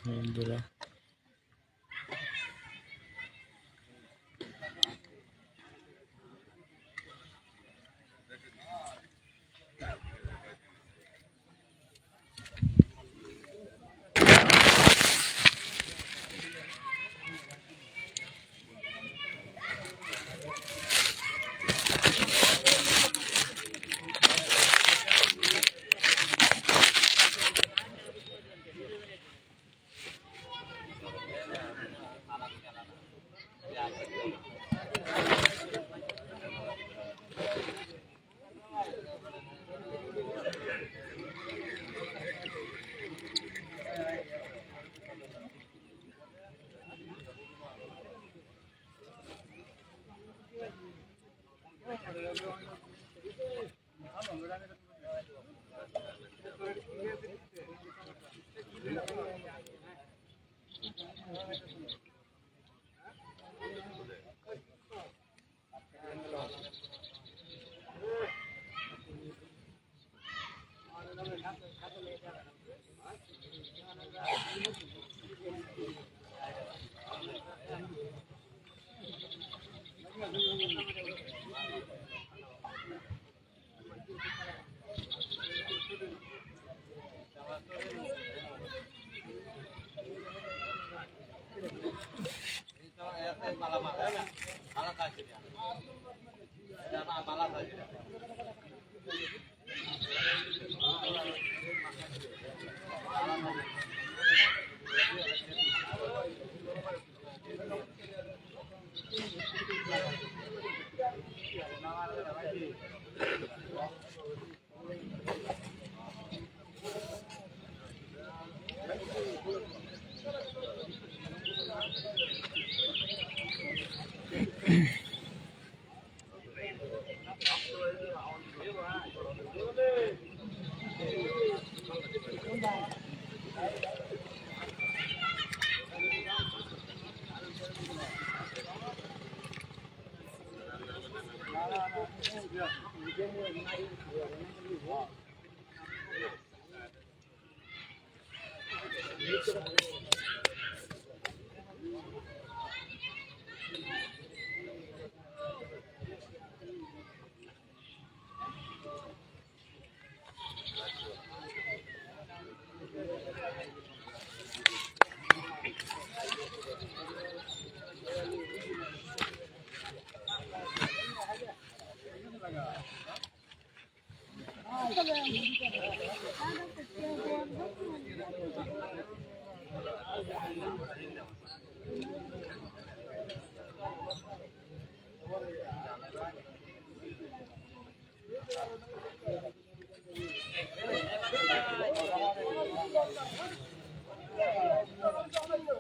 বন্ধুরা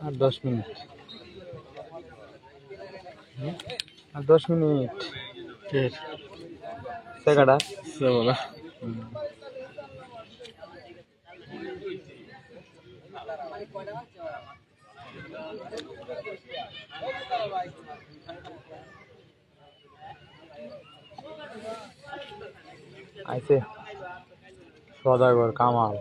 আর 10 মিনিট আর 10 মিনিট শেষ সেকাটা সে বলা আইছে সদাগর কামাল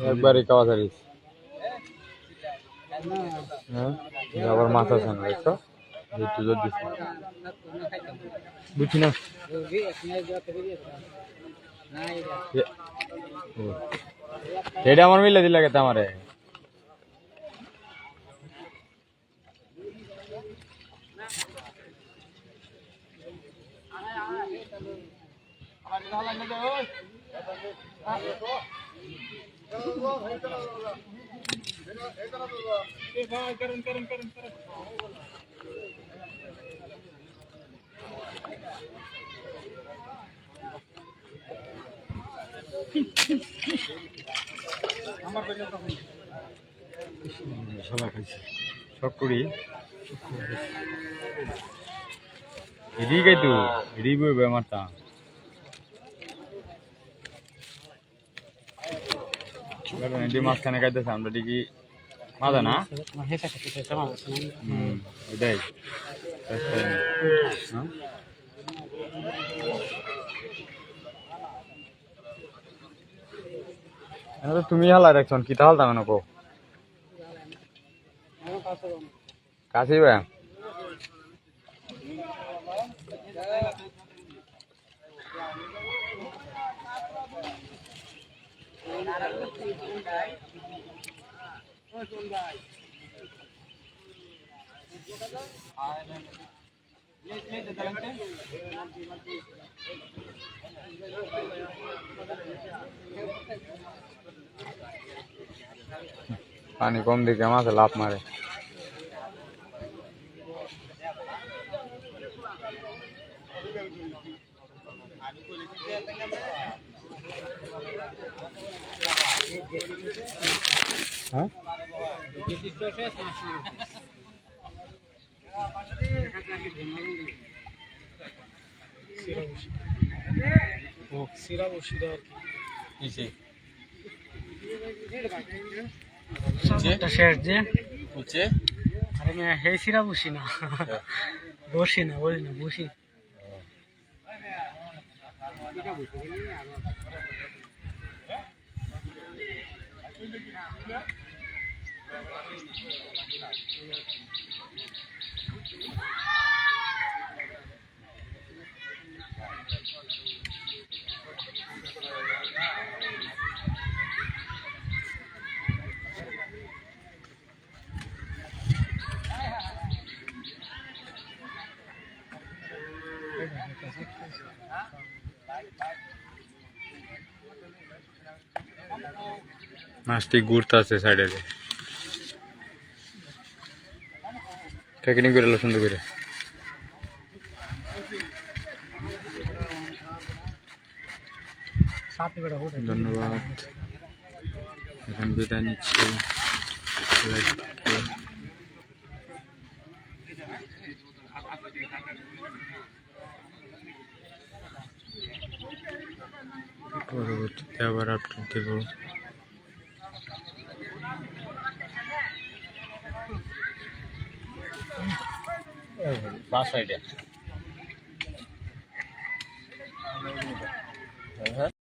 একবারই খাওয়া সারিস হ্যাঁ আবার মাছ আছে না দেখছো বুঝছি না এটা আমার মিলে দিলে গেছে আমারে সকুড়ি এদিকে গাই তো এদিকে বইবে আমারটা এটি মাঝখানে গাইতেছে আমরা দেখি মাদা না ওইটাই তুমি হালা দেখছ কি তাহলে তামে নকো কাছেই ভাই পানি কম দিকে মাছে লাভ মারে হ্যাঁ সিরা বসিরা কিছে শেষ যে বুঝছে আরে আমি হে সিরা বসি না বসি না বলি না বসি মাছটি ঘুরতেছে সাইডে টেকনিক করে সুন্দর করে ধন্যবাদ এখন বিদায় নিচ্ছি পরবর্তীতে আবার আপডেট দেব বাস আইডিয়া